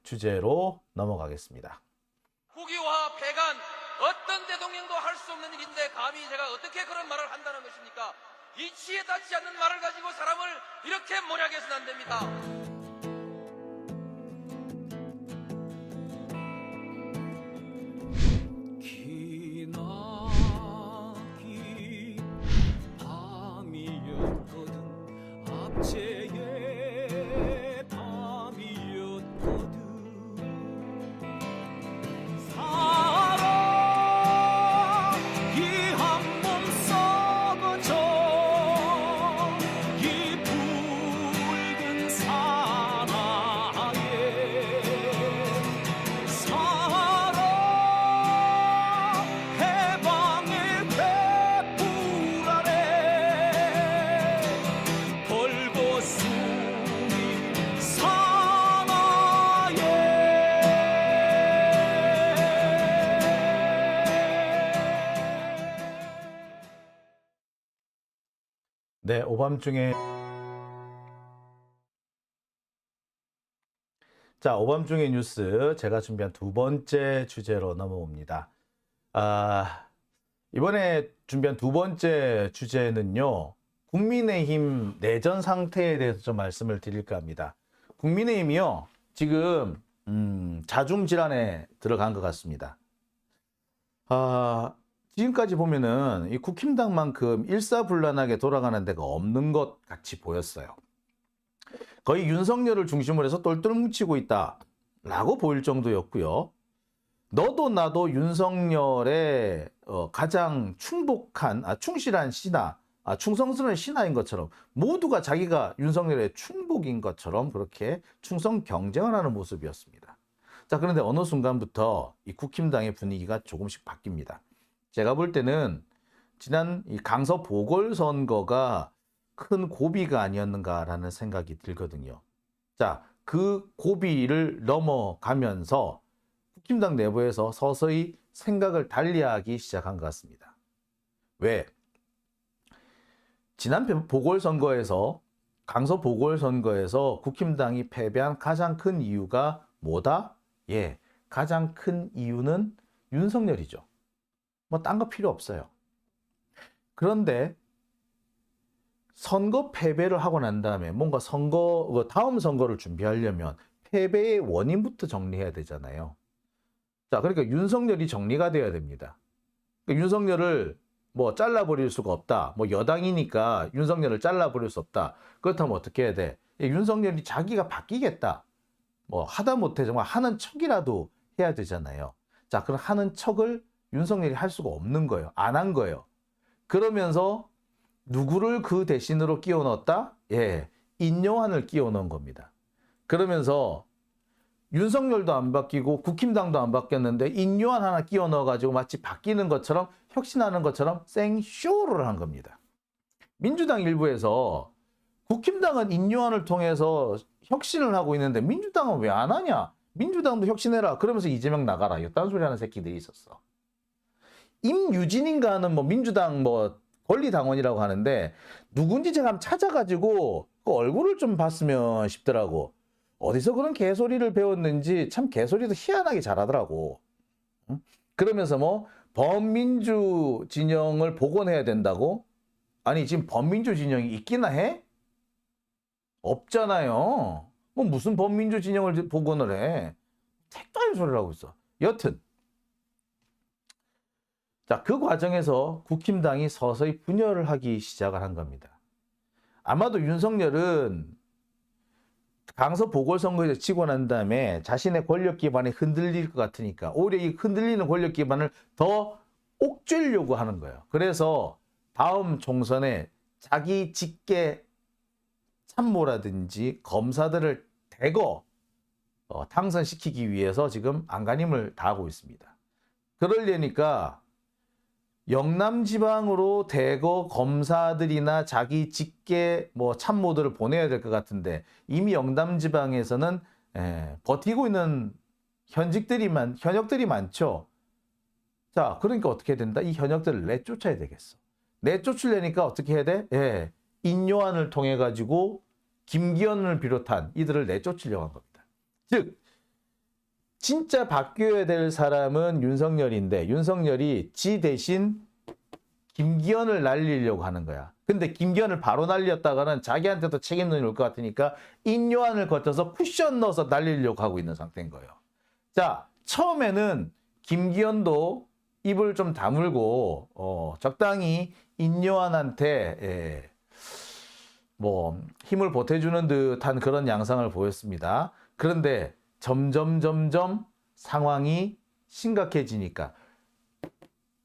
주제로 넘어가겠습니다. 국유화 폐간 어떤 대통령도 할 수 없는 일인데 감히 제가 어떻게 그런 말을 한다는 것입니까? 이치에 닿지 않는 말을 가지고 사람을 이렇게 모략해서는 안 됩니다. 기나긴 밤이었거든 압제의 밤이었거든 사랑이 한몸 썩어져 이 붉은 사나에 사랑 해방의 횃불 아래 벌거숭이 사나에 네, 오밤중에 오밤중의 뉴스 제가 준비한 두 번째 주제로 넘어옵니다. 이번에 준비한 두 번째 주제는요, 국민의힘 내전 상태에 대해서 좀 말씀을 드릴까 합니다. 국민의힘이요, 지금 자중질환에 들어간 것 같습니다. 지금까지 보면은 이 국힘당만큼 일사불란하게 돌아가는 데가 없는 것 같이 보였어요. 거의 윤석열을 중심으로 해서 똘똘 뭉치고 있다라고 보일 정도였고요. 너도 나도 윤석열의 가장 충실한 신하, 충성스러운 신하인 것처럼 모두가 자기가 윤석열의 충복인 것처럼 그렇게 충성 경쟁을 하는 모습이었습니다. 자, 그런데 어느 순간부터 이 국힘당의 분위기가 조금씩 바뀝니다. 제가 볼 때는 지난 이 강서 보궐선거가 큰 고비가 아니었는가라는 생각이 들거든요. 자, 그 고비를 넘어가면서 국힘당 내부에서 서서히 생각을 달리하기 시작한 것 같습니다. 왜? 지난 보궐선거에서, 강서 보궐선거에서 국힘당이 패배한 가장 큰 이유가 뭐다? 예, 가장 큰 이유는 윤석열이죠. 뭐 딴 거 필요 없어요. 그런데 선거 패배를 하고 난 다음에 뭔가 다음 선거를 준비하려면 패배의 원인부터 정리해야 되잖아요. 자, 그러니까 윤석열이 정리가 돼야 됩니다. 그러니까 윤석열을 뭐 잘라버릴 수가 없다. 뭐 여당이니까 윤석열을 잘라버릴 수 없다. 그렇다면 어떻게 해야 돼? 윤석열이 자기가 바뀌겠다. 뭐 하다못해 정말 하는 척이라도 해야 되잖아요. 자, 그럼 하는 척을 윤석열이 할 수가 없는 거예요. 안 한 거예요. 그러면서 누구를 그 대신으로 끼워 넣었다? 예, 인요한을 끼워 넣은 겁니다. 그러면서 윤석열도 안 바뀌고 국힘당도 안 바뀌었는데 인요한 하나 끼워 넣어가지고 마치 바뀌는 것처럼 혁신하는 것처럼 생쇼를 한 겁니다. 민주당 일부에서 국힘당은 인요한을 통해서 혁신을 하고 있는데 민주당은 왜 안 하냐? 민주당도 혁신해라. 그러면서 이재명 나가라. 이딴 소리 하는 새끼들이 있었어. 임유진인가 하는 뭐 민주당 뭐 권리당원이라고 하는데 누군지 제가 한번 찾아가지고 그 얼굴을 좀 봤으면 싶더라고. 어디서 그런 개소리를 배웠는지 참 개소리도 희한하게 잘하더라고. 그러면서 뭐 범민주 진영을 복원해야 된다고? 아니 지금 범민주 진영이 있기나 해? 없잖아요. 뭐 무슨 범민주 진영을 복원을 해? 택도 아닌 소리를 하고 있어. 여튼 자, 그 과정에서 국힘당이 서서히 분열을 하기 시작을 한 겁니다. 아마도 윤석열은 강서 보궐선거에서 치고 난 다음에 자신의 권력 기반이 흔들릴 것 같으니까 오히려 이 흔들리는 권력 기반을 더 옥죄려고 하는 거예요. 그래서 다음 총선에 자기 직계 참모라든지 검사들을 대거 당선시키기 위해서 지금 안간힘을 다하고 있습니다. 그러려니까 영남 지방으로 대거 검사들이나 자기 직계 뭐 참모들을 보내야 될 것 같은데 이미 영남 지방에서는 버티고 있는 현역들이 많죠. 자, 그러니까 어떻게 된다? 이 현역들을 내쫓아야 되겠어. 내쫓으려니까 어떻게 해야 돼? 인요한을 통해 가지고 김기현을 비롯한 이들을 내쫓으려고 한 겁니다. 즉 진짜 바뀌어야 될 사람은 윤석열인데 윤석열이 지 대신 김기현을 날리려고 하는 거야. 근데 김기현을 바로 날렸다가는 자기한테도 책임론이 올 것 같으니까 인요한을 거쳐서 쿠션 넣어서 날리려고 하고 있는 상태인 거예요. 자, 처음에는 김기현도 입을 좀 다물고 적당히 인요한한테 뭐 힘을 보태주는 듯한 그런 양상을 보였습니다. 그런데 점점 상황이 심각해지니까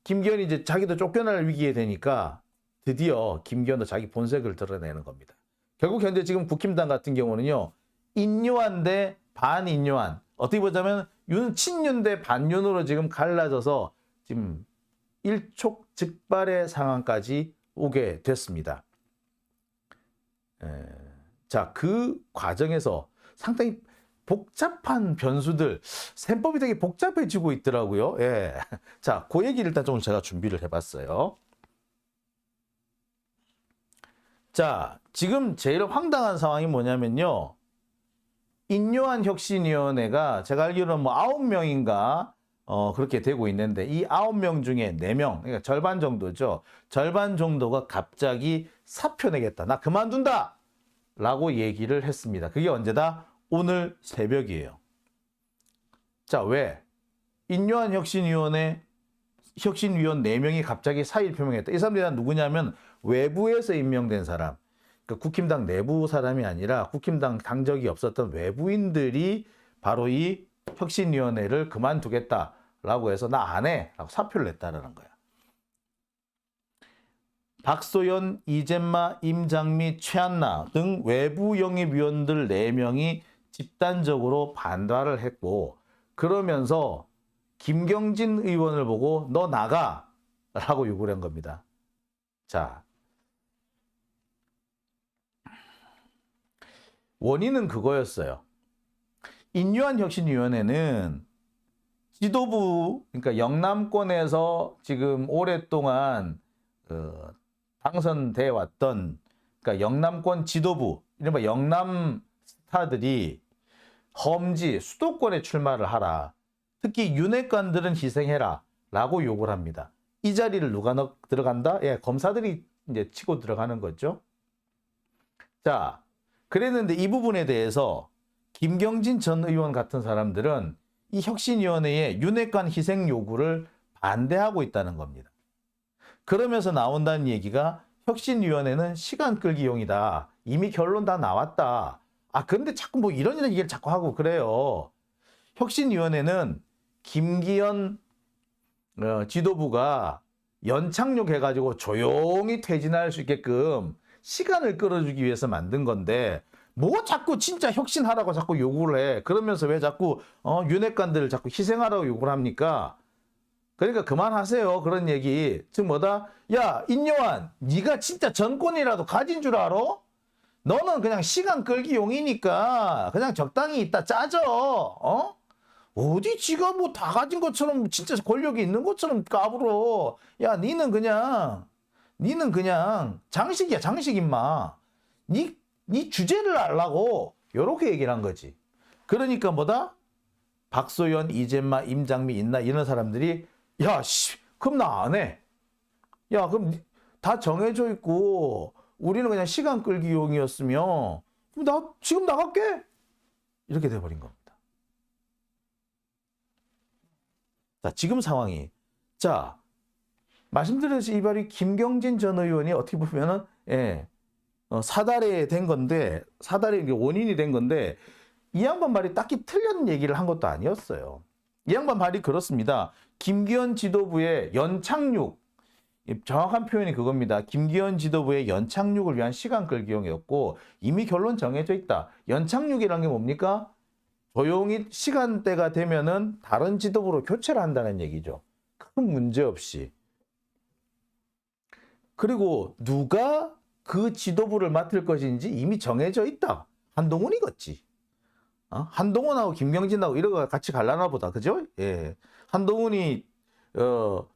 김기현이 이제 자기도 쫓겨날 위기에 되니까 드디어 김기현도 자기 본색을 드러내는 겁니다. 결국 현재 지금 국힘당 같은 경우는요. 인요한 대 반인요한. 어떻게 보자면 친윤 대 반윤으로 지금 갈라져서 지금 일촉즉발의 상황까지 오게 됐습니다. 자, 그 과정에서 상당히 복잡한 변수들, 셈법이 되게 복잡해지고 있더라고요. 예. 자, 그 얘기를 일단 좀 제가 준비를 해봤어요. 자, 지금 제일 황당한 상황이 뭐냐면요. 인요한 혁신위원회가 제가 알기로는 뭐 9명인가 그렇게 되고 있는데 이 9명 중에 4명, 그러니까 절반 정도죠. 절반 정도가 갑자기 사표 내겠다. 나 그만둔다! 라고 얘기를 했습니다. 그게 언제다? 오늘 새벽이에요. 자, 왜? 인요한 혁신위원 4명이 갑자기 사의를 표명했다. 이 사람들이 다 누구냐면 외부에서 임명된 사람. 그러니까 국힘당 내부 사람이 아니라 국힘당 당적이 없었던 외부인들이 바로 이 혁신위원회를 그만두겠다라고 해서 나 안 해! 라고 사표를 냈다는 거야. 박소연, 이젠마, 임장미, 최한나 등 외부 영입위원들 4명이 집단적으로 반발을 했고 그러면서 김경진 의원을 보고 너 나가! 라고 요구를 한 겁니다. 자, 원인은 그거였어요. 인요한 혁신위원회는 지도부, 그러니까 영남권에서 지금 오랫동안 당선돼 왔던 그러니까 영남권 지도부, 이른바 영남 스타들이 험지, 수도권에 출마를 하라. 특히 윤핵관들은 희생해라. 라고 요구를 합니다. 이 자리를 누가 들어간다? 예, 검사들이 이제 치고 들어가는 거죠. 자, 그랬는데 이 부분에 대해서 김경진 전 의원 같은 사람들은 이 혁신위원회의 윤핵관 희생 요구를 반대하고 있다는 겁니다. 그러면서 나온다는 얘기가 혁신위원회는 시간 끌기용이다. 이미 결론 다 나왔다. 그런데 자꾸 뭐 이런 얘기를 자꾸 하고 그래요. 혁신위원회는 김기현 지도부가 연착륙해가지고 조용히 퇴진할 수 있게끔 시간을 끌어주기 위해서 만든 건데 뭐 자꾸 진짜 혁신하라고 자꾸 요구를 해. 그러면서 왜 자꾸 윤핵관들을 자꾸 희생하라고 요구를 합니까? 그러니까 그만하세요. 그런 얘기. 즉 뭐다? 야, 인요한, 네가 진짜 정권이라도 가진 줄 알아? 너는 그냥 시간 끌기용이니까 그냥 적당히 있다 짜져. 어디 지가 뭐 다 가진 것처럼 진짜 권력이 있는 것처럼 까불어. 야, 니는 그냥 장식이야, 장식 임마. 니 주제를 알라고 요렇게 얘기를 한 거지. 그러니까 뭐다? 박소연, 이젠마, 임장미, 인나 이런 사람들이 야, 씨, 그럼 나 안 해. 야, 그럼 다 정해져 있고 우리는 그냥 시간 끌기용이었으면 그럼 나 지금 나갈게. 이렇게 돼버린 겁니다. 자, 지금 상황이 자, 말씀드렸듯이 이발이 김경진 전 의원이 어떻게 보면은 사달에 된 건데 사달의 원인이 된 건데 이 양반 말이 딱히 틀린 얘기를 한 것도 아니었어요. 이 양반 말이 그렇습니다. 김기현 지도부의 연착륙, 정확한 표현이 그겁니다. 김기현 지도부의 연착륙을 위한 시간 끌기용이었고 이미 결론 정해져 있다. 연착륙이라는 게 뭡니까? 조용히 시간대가 되면은 다른 지도부로 교체를 한다는 얘기죠. 큰 문제 없이. 그리고 누가 그 지도부를 맡을 것인지 이미 정해져 있다. 한동훈이겠지. 한동훈하고 김경진하고 이러고 같이 갈라나 보다. 그죠? 예. 한동훈이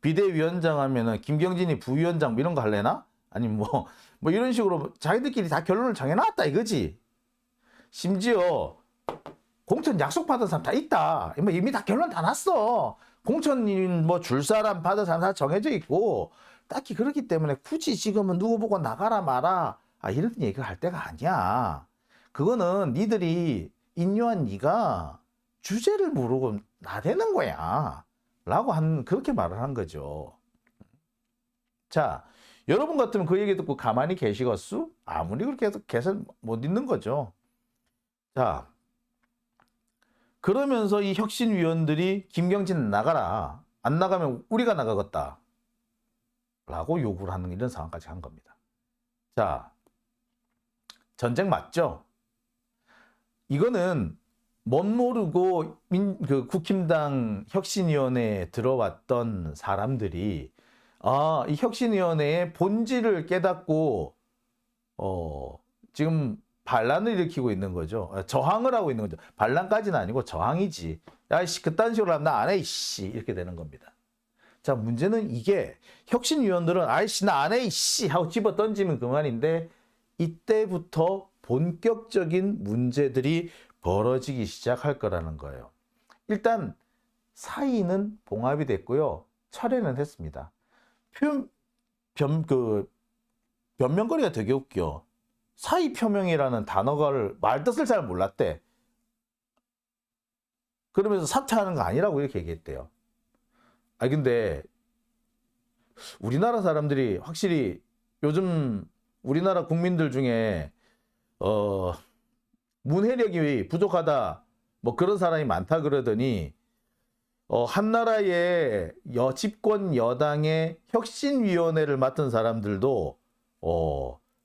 비대위원장 하면은 김경진이 부위원장 뭐 이런 거 할래나? 아니면 뭐 이런 식으로 자기들끼리 다 결론을 정해놨다 이거지. 심지어 공천 약속 받은 사람 다 있다. 뭐 이미 다 결론 다 났어. 공천 뭐 줄 사람 받은 사람 다 정해져 있고 딱히 그렇기 때문에 굳이 지금은 누구 보고 나가라 마라 이런 얘기를 할 때가 아니야. 그거는 니들이 인요한 니가 주제를 모르고 나대는 거야. 라고 그렇게 말을 한 거죠. 자, 여러분 같으면 그 얘기 듣고 가만히 계시겠수? 아무리 그렇게 해도 계속 못 있는 거죠. 자, 그러면서 이 혁신위원들이 김경진 나가라. 안 나가면 우리가 나가겠다. 라고 요구를 하는 이런 상황까지 한 겁니다. 자, 전쟁 맞죠? 이거는 못 모르고 국힘당 혁신위원회에 들어왔던 사람들이 이 혁신위원회의 본질을 깨닫고 지금 반란을 일으키고 있는 거죠. 저항을 하고 있는 거죠. 반란까지는 아니고 저항이지. 야이씨 그딴 식으로 하면 나 안 해 이씨 이렇게 되는 겁니다. 자, 문제는 이게 혁신위원들은 아이씨 나 안 해 이씨 하고 집어 던지면 그만인데 이때부터 본격적인 문제들이 벌어지기 시작할 거라는 거예요. 일단 사의는 봉합이 됐고요. 철회는 했습니다. 변명거리가 되게 웃겨. 사의 표명이라는 단어를 말 뜻을 잘 몰랐대. 그러면서 사퇴하는 거 아니라고 이렇게 얘기했대요. 근데 우리나라 사람들이 확실히 요즘 우리나라 국민들 중에 문해력이 부족하다 뭐 그런 사람이 많다 그러더니 한나라의 집권 여당의 혁신위원회를 맡은 사람들도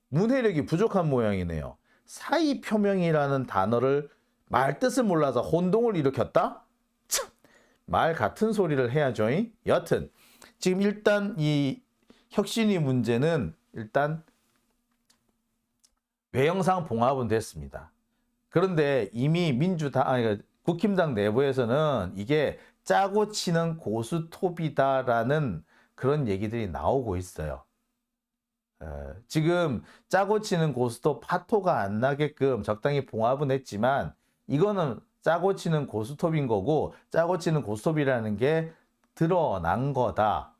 문해력이 부족한 모양이네요. 사의 표명이라는 단어를 말 뜻을 몰라서 혼동을 일으켰다? 참, 말 같은 소리를 해야죠. 여튼 지금 일단 이 혁신위 문제는 일단 외형상 봉합은 됐습니다. 그런데 이미 국힘당 내부에서는 이게 짜고 치는 고스톱이다라는 그런 얘기들이 나오고 있어요. 지금 짜고 치는 고스톱 파토가 안 나게끔 적당히 봉합은 했지만 이거는 짜고 치는 고스톱인 거고 짜고 치는 고스톱이라는 게 드러난 거다.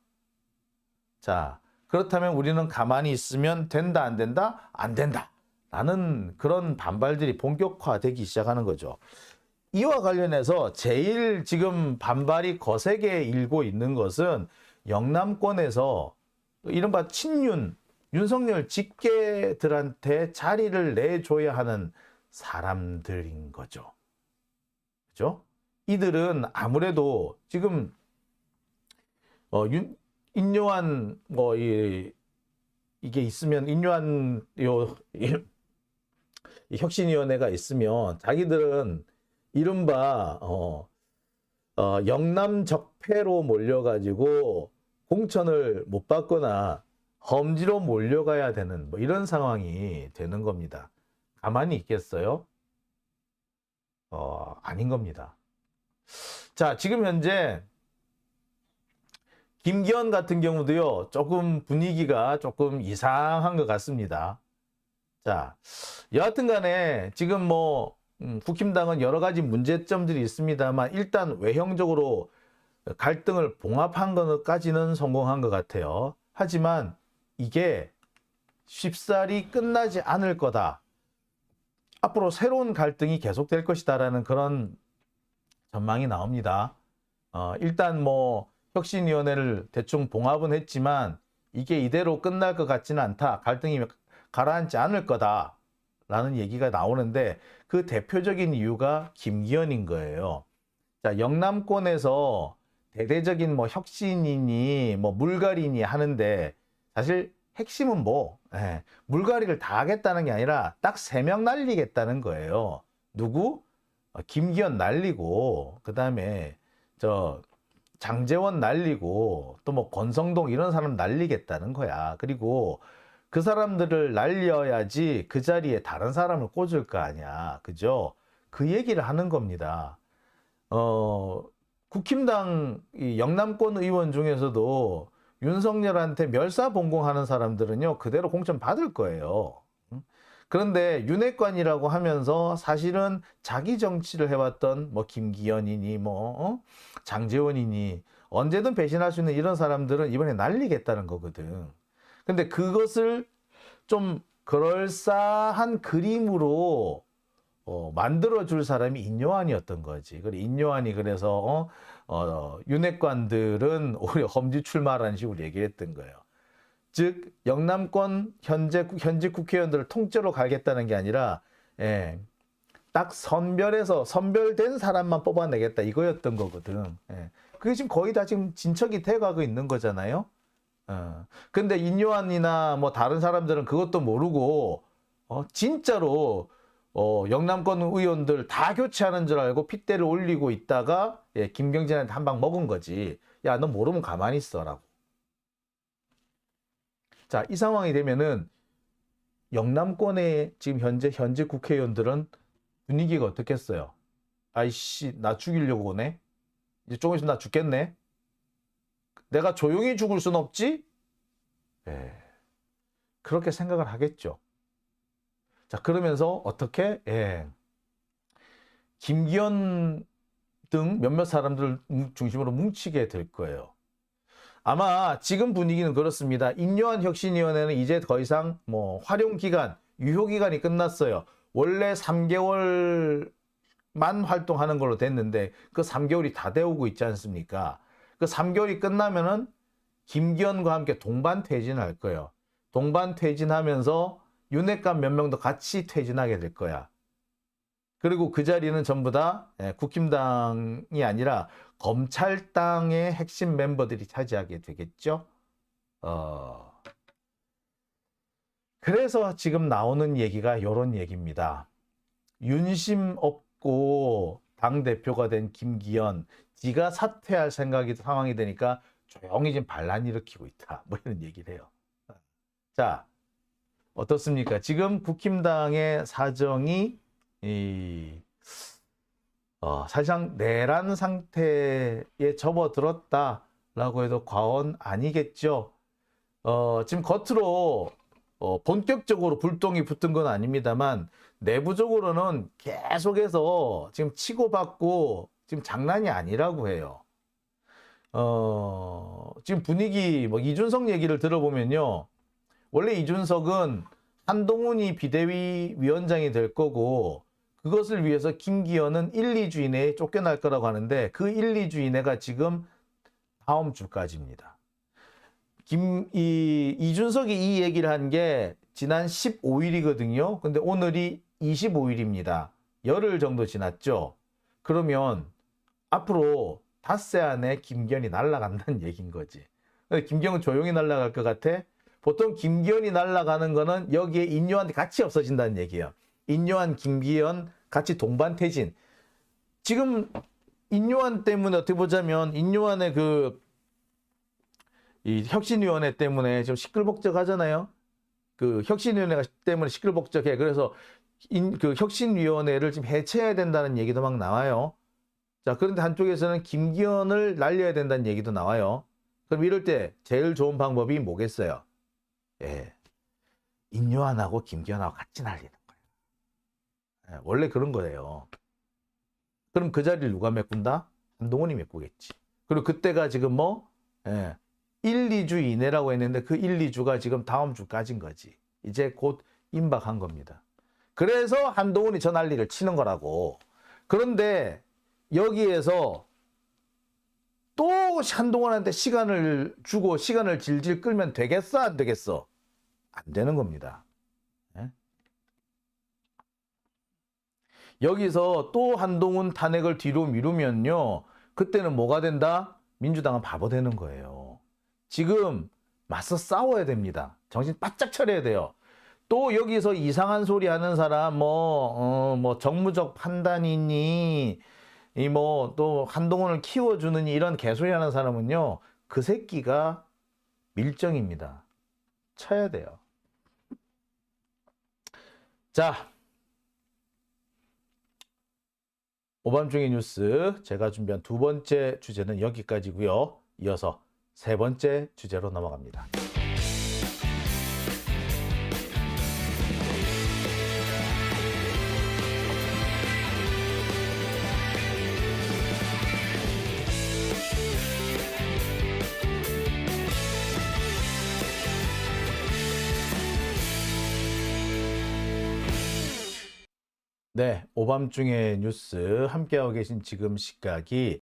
자, 그렇다면 우리는 가만히 있으면 된다 안 된다? 안 된다. 라는 그런 반발들이 본격화되기 시작하는 거죠. 이와 관련해서 제일 지금 반발이 거세게 일고 있는 것은 영남권에서 이른바 윤석열 직계들한테 자리를 내줘야 하는 사람들인 거죠. 그죠? 이들은 아무래도 지금 인요한 이게 있으면 인요한 이 혁신위원회가 있으면 자기들은 이른바 영남 적폐로 몰려가지고 공천을 못 받거나 험지로 몰려가야 되는 뭐 이런 상황이 되는 겁니다. 가만히 있겠어요? 아닌 겁니다. 자, 지금 현재 김기현 같은 경우도요, 조금 분위기가 조금 이상한 것 같습니다. 자, 여하튼 간에 지금 뭐 국힘당은 여러 가지 문제점들이 있습니다만 일단 외형적으로 갈등을 봉합한 것까지는 성공한 것 같아요. 하지만 이게 쉽사리 끝나지 않을 거다. 앞으로 새로운 갈등이 계속될 것이다라는 그런 전망이 나옵니다. 일단 뭐 혁신위원회를 대충 봉합은 했지만 이게 이대로 끝날 것 같지는 않다. 갈등이 가라앉지 않을 거다라는 얘기가 나오는데 그 대표적인 이유가 김기현인 거예요. 자, 영남권에서 대대적인 뭐 혁신이니 뭐 물갈이니 하는데 사실 핵심은 물갈이를 다 하겠다는 게 아니라 딱 3명 날리겠다는 거예요. 누구? 김기현 날리고 그다음에 장제원 날리고 또 뭐 권성동 이런 사람 날리겠다는 거야. 그리고 그 사람들을 날려야지 그 자리에 다른 사람을 꽂을 거 아니야. 그죠? 그 얘기를 하는 겁니다. 국힘당 이 영남권 의원 중에서도 윤석열한테 멸사봉공하는 사람들은요, 그대로 공천 받을 거예요. 그런데 윤핵관이라고 하면서 사실은 자기 정치를 해왔던 뭐 김기현이니 장제원이니 언제든 배신할 수 있는 이런 사람들은 이번에 날리겠다는 거거든. 근데 그것을 좀 그럴싸한 그림으로 만들어줄 사람이 인요한이었던 거지. 그래 인요한이 그래서 윤핵관들은 오히려 험지 출마라는 식으로 얘기했던 거예요. 즉 영남권 현직 국회의원들을 통째로 갈겠다는 게 아니라 딱 선별된 사람만 뽑아내겠다 이거였던 거거든. 그게 지금 거의 다 지금 진척이 돼가고 있는 거잖아요. 근데 인요한이나 뭐 다른 사람들은 그것도 모르고 진짜로 영남권 의원들 다 교체하는 줄 알고 핏대를 올리고 있다가 김경진한테 한 방 먹은 거지. 야, 너 모르면 가만히 있어라고. 자, 이 상황이 되면은 영남권의 지금 현재 국회의원들은 분위기가 어떻겠어요? 아이씨, 나 죽이려고 오네? 이제 조금 있으면 나 죽겠네? 내가 조용히 죽을 순 없지? 그렇게 생각을 하겠죠. 자, 그러면서 어떻게? 김기현 등 몇몇 사람들 중심으로 뭉치게 될 거예요. 아마 지금 분위기는 그렇습니다. 인요한 혁신위원회는 이제 더 이상 뭐 활용기간, 유효기간이 끝났어요. 원래 3개월만 활동하는 걸로 됐는데 그 3개월이 다 되어오고 있지 않습니까? 그 3개월이 끝나면은 김기현과 함께 동반 퇴진할 거예요. 동반 퇴진하면서 윤핵관 몇 명도 같이 퇴진하게 될 거야. 그리고 그 자리는 전부 다 국힘당이 아니라 검찰당의 핵심 멤버들이 차지하게 되겠죠. 그래서 지금 나오는 얘기가 이런 얘기입니다. 윤심 없고 당대표가 된 김기현, 지가 사퇴할 상황이 되니까 조용히 지금 반란 일으키고 있다. 뭐 이런 얘기를 해요. 자, 어떻습니까? 지금 국힘당의 사정이 사실상 내란 상태에 접어들었다라고 해도 과언 아니겠죠. 지금 겉으로 본격적으로 불똥이 붙은 건 아닙니다만 내부적으로는 계속해서 지금 치고받고 지금 장난이 아니라고 해요. 지금 분위기 뭐 이준석 얘기를 들어보면요. 원래 이준석은 한동훈이 비대위 위원장이 될 거고 그것을 위해서 김기현은 1, 2주 이내에 쫓겨날 거라고 하는데 그 1, 2주 이내가 지금 다음 주까지입니다. 이준석이 이 얘기를 한 게 지난 15일이거든요. 근데 오늘이 25일입니다. 열흘 정도 지났죠. 그러면 앞으로 닷새 안에 김기현이 날아간다는 얘기인 거지. 근데 김기현은 조용히 날아갈 것 같아? 보통 김기현이 날아가는 거는 여기에 인요한테 같이 없어진다는 얘기예요. 인요한, 김기현 같이 동반 퇴진. 지금 인요한 때문에 어떻게 보자면 인요한의 이 혁신위원회 때문에 지금 시끌벅적하잖아요. 그 혁신위원회가 때문에 시끌벅적해. 그래서 그 혁신위원회를 지금 해체해야 된다는 얘기도 막 나와요. 자, 그런데 한쪽에서는 김기현을 날려야 된다는 얘기도 나와요. 그럼 이럴 때 제일 좋은 방법이 뭐겠어요? 인요한하고 김기현하고 같이 날리는 거예요. 원래 그런 거예요. 그럼 그 자리를 누가 메꾼다? 한동훈이 메꾸겠지. 그리고 그때가 지금 1, 2주 이내라고 했는데 그 1, 2주가 지금 다음 주까지인 거지. 이제 곧 임박한 겁니다. 그래서 한동훈이 저 난리를 치는 거라고. 그런데 여기에서 또 한동훈한테 시간을 주고 시간을 질질 끌면 되겠어? 안 되겠어? 안 되는 겁니다. 여기서 또 한동훈 탄핵을 뒤로 미루면요. 그때는 뭐가 된다? 민주당은 바보 되는 거예요. 지금 맞서 싸워야 됩니다. 정신 바짝 차려야 돼요. 또 여기서 이상한 소리 하는 사람, 정무적 판단이니, 또 한동훈을 키워주느니 이런 개소리 하는 사람은요, 그 새끼가 밀정입니다. 쳐야 돼요. 자, 오밤중의 뉴스 제가 준비한 두 번째 주제는 여기까지고요. 이어서 세 번째 주제로 넘어갑니다. 네, 오밤중의 뉴스 함께하고 계신 지금 시각이